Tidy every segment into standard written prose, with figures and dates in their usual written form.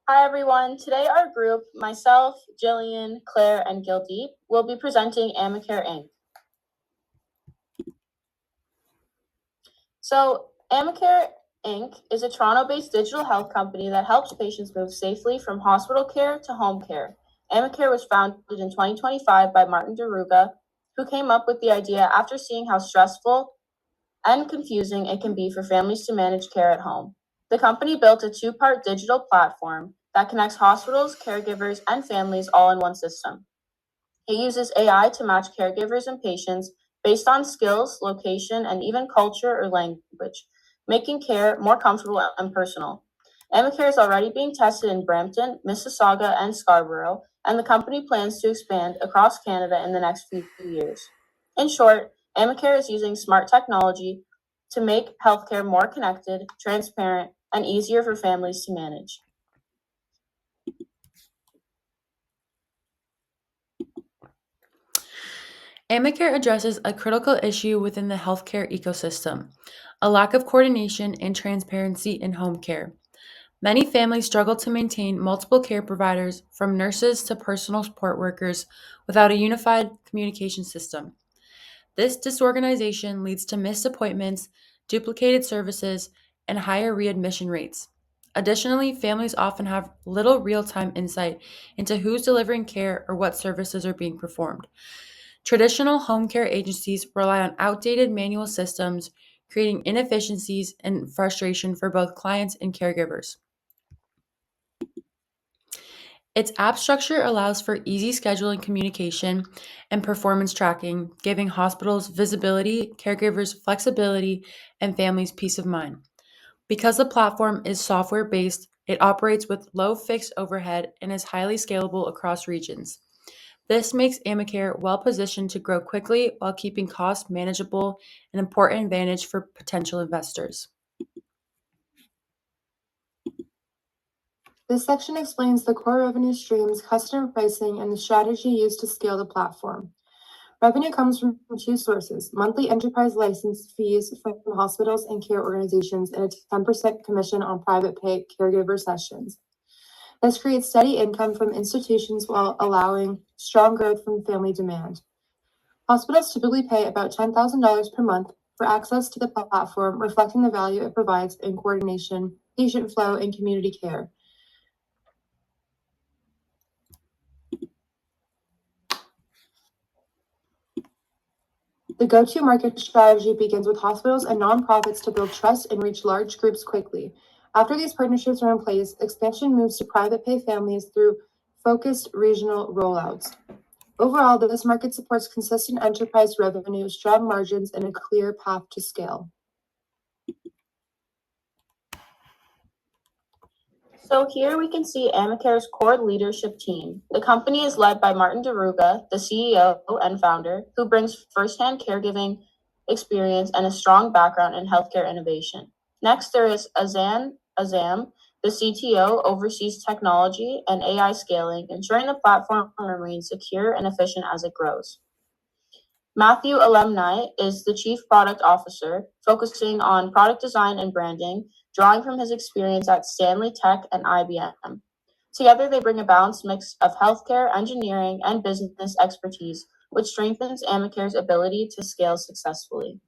Hi everyone. Today our group, myself, Jillian, Claire, and Gildeep, will be presenting Amicare Inc. So Amicare Inc. is a Toronto-based digital health company that helps patients move safely from hospital care to home care. Amicare was founded in 2025 by Martin DeRuga, who came up with the idea after seeing how stressful and confusing it can be for families to manage care at home. The company built a two-part digital platform that connects hospitals, caregivers, and families all in one system. It uses AI to match caregivers and patients based on skills, location, and even culture or language, making care more comfortable and personal. Amicare is already being tested in Brampton, Mississauga, and Scarborough, and the company plans to expand across Canada in the next few years. In short, Amicare is using smart technology to make healthcare more connected, transparent, and easier for families to manage. Amicare addresses a critical issue within the healthcare ecosystem, a lack of coordination and transparency in home care. Many families struggle to maintain multiple care providers, from nurses to personal support workers, without a unified communication system. This disorganization leads to missed appointments, duplicated services, and higher readmission rates. Additionally, families often have little real time insight into who's delivering care or what services are being performed. Traditional home care agencies rely on outdated manual systems, creating inefficiencies and frustration for both clients and caregivers. Its app structure allows for easy scheduling, communication, and performance tracking, giving hospitals visibility, caregivers flexibility, and families peace of mind. Because the platform is software based, it operates with low fixed overhead and is highly scalable across regions. This makes Amicare well positioned to grow quickly while keeping costs manageable, an important advantage for potential investors. This section explains the core revenue streams, customer pricing, and the strategy used to scale the platform. Revenue comes from two sources: monthly enterprise license fees from hospitals and care organizations, and a 10% commission on private pay caregiver sessions. This creates steady income from institutions while allowing strong growth from family demand. Hospitals typically pay about $10,000 per month for access to the platform, reflecting the value it provides in coordination, patient flow, and community care. The go-to-market strategy begins with hospitals and nonprofits to build trust and reach large groups quickly. After these partnerships are in place, expansion moves to private pay families through focused regional rollouts. Overall, this market supports consistent enterprise revenue, strong margins, and a clear path to scale. So here we can see Amicare's core leadership team. The company is led by Martin DeRuga, the CEO and founder, who brings firsthand caregiving experience and a strong background in healthcare innovation. Next, there is Azam, the CTO, oversees technology and AI scaling, ensuring the platform remains secure and efficient as it grows. Matthew Alumni is the Chief Product Officer, focusing on product design and branding, drawing from his experience at Stanley Tech and IBM. Together, they bring a balanced mix of healthcare, engineering, and business expertise, which strengthens Amicare's ability to scale successfully.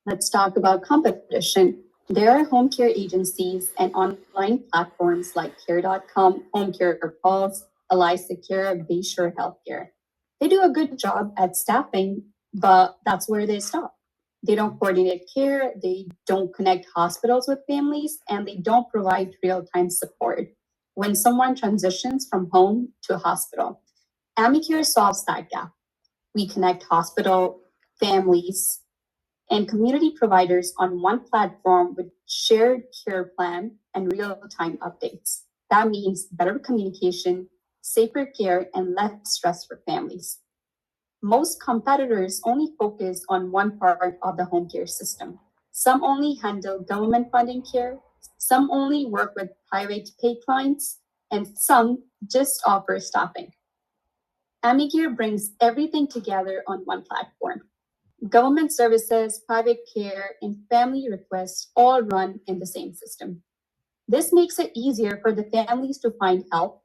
Let's talk about competition. There are home care agencies and online platforms like Care.com, Home Care Pulse, Eliza Care, Bayshore Healthcare. They do a good job at staffing, but that's where they stop. They don't coordinate care, they don't connect hospitals with families, and they don't provide real time support when someone transitions from home to a hospital. Amicare solves that gap. We connect hospital, families, and community providers on one platform with shared care plan and real-time updates. That means better communication, safer care, and less stress for families. Most competitors only focus on one part of the home care system. Some only handle government funding care, some only work with private pay clients, and some just offer staffing. Amicare brings everything together on one platform. Government services, private care, and family requests all run in the same system. This makes it easier for the families to find help,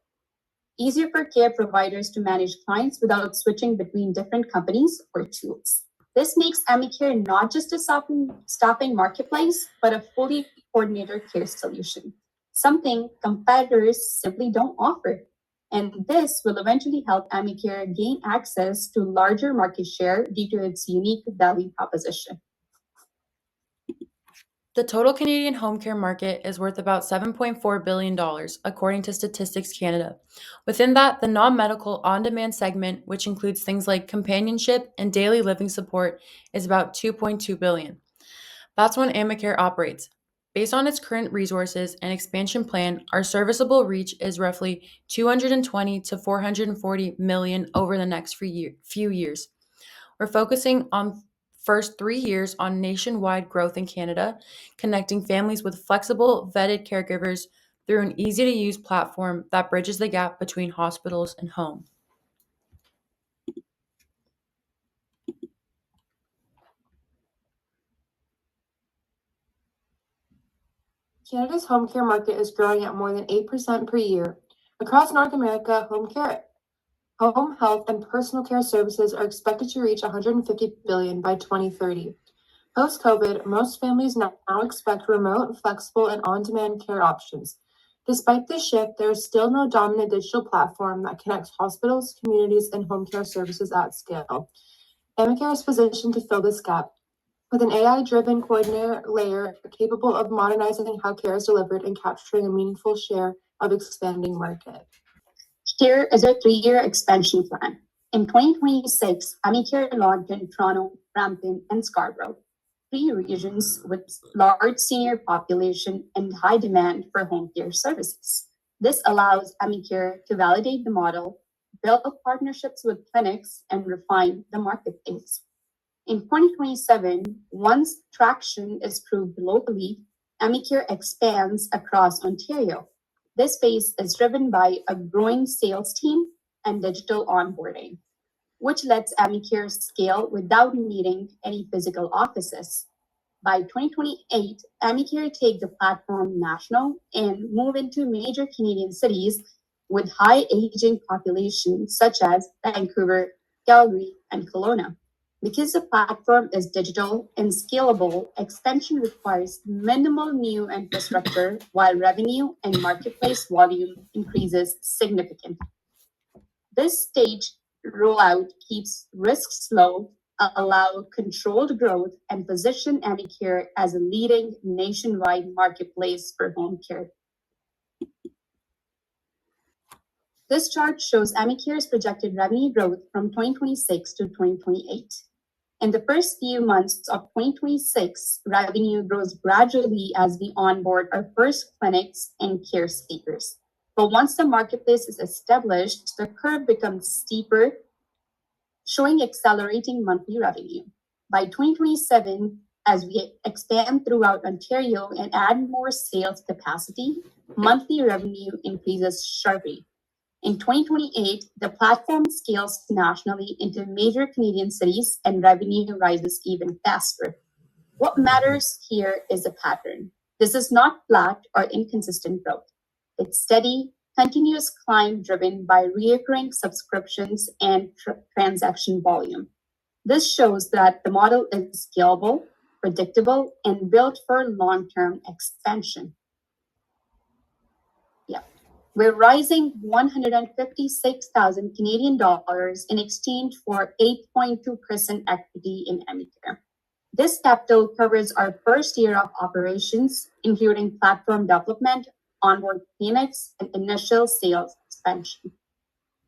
easier for care providers to manage clients without switching between different companies or tools. This makes Amicare not just a staffing marketplace, but a fully coordinated care solution, something competitors simply don't offer. And this will eventually help Amicare gain access to larger market share due to its unique value proposition. The total Canadian home care market is worth about $7.4 billion, according to Statistics Canada. Within that, the non medical on demand segment, which includes things like companionship and daily living support, is about $2.2 billion. That's when Amicare operates. Based on its current resources and expansion plan, our serviceable reach is roughly 220 to 440 million over the next few years. We're focusing on first 3 years on nationwide growth in Canada, connecting families with flexible, vetted caregivers through an easy to use platform that bridges the gap between hospitals and home. Canada's home care market is growing at more than 8% per year. Across North America, home health, and personal care services are expected to reach $150 billion by 2030. Post-COVID, most families now expect remote, flexible, and on-demand care options. Despite this shift, there is still no dominant digital platform that connects hospitals, communities, and home care services at scale. Amicare is positioned to fill this gap with an AI-driven coordinator layer capable of modernizing how care is delivered and capturing a meaningful share of expanding market. Here is our 3-year expansion plan. In 2026, Amicare launched in Toronto, Brampton, and Scarborough, 3 regions with large senior population and high demand for home care services. This allows Amicare to validate the model, build partnerships with clinics, and refine the marketplace. In 2027, once traction is proved locally, Amicare expands across Ontario. This phase is driven by a growing sales team and digital onboarding, which lets Amicare scale without needing any physical offices. By 2028, Amicare take the platform national and move into major Canadian cities with high aging populations such as Vancouver, Calgary, and Kelowna. Because the platform is digital and scalable, expansion requires minimal new infrastructure while revenue and marketplace volume increases significantly. This stage rollout keeps risks low, allow controlled growth, and position Amicare as a leading nationwide marketplace for home care. This chart shows Amicare's projected revenue growth from 2026 to 2028. In the first few months of 2026, revenue grows gradually as we onboard our first clinics and care seekers. But once the marketplace is established, the curve becomes steeper, showing accelerating monthly revenue. By 2027, as we expand throughout Ontario and add more sales capacity, monthly revenue increases sharply. In 2028, the platform scales nationally into major Canadian cities and revenue rises even faster. What matters here is a pattern. This is not flat or inconsistent growth. It's steady, continuous climb driven by recurring subscriptions and transaction volume. This shows that the model is scalable, predictable, and built for long-term expansion. We're raising 156,000 Canadian dollars in exchange for 8.2% equity in Amicare. This capital covers our first year of operations, including platform development, onboard clinics, and initial sales expansion.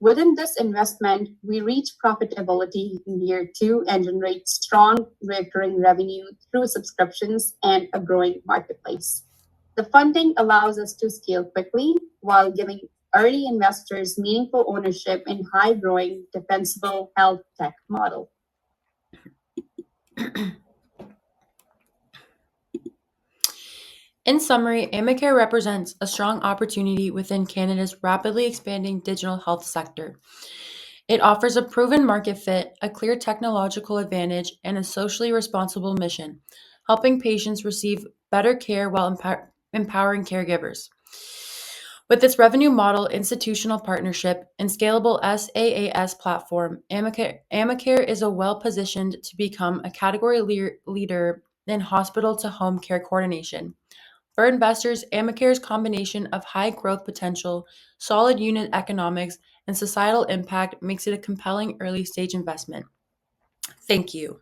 Within this investment, we reach profitability in year 2 and generate strong recurring revenue through subscriptions and a growing marketplace. The funding allows us to scale quickly while giving early investors meaningful ownership in high-growing, defensible health tech model. In summary, Amicare represents a strong opportunity within Canada's rapidly expanding digital health sector. It offers a proven market fit, a clear technological advantage, and a socially responsible mission, helping patients receive better care while empowering caregivers. With its revenue model, institutional partnership, and scalable SaaS platform, Amicare is well positioned to become a category leader in hospital to home care coordination. For investors, Amicare's combination of high growth potential, solid unit economics, and societal impact makes it a compelling early stage investment. Thank you.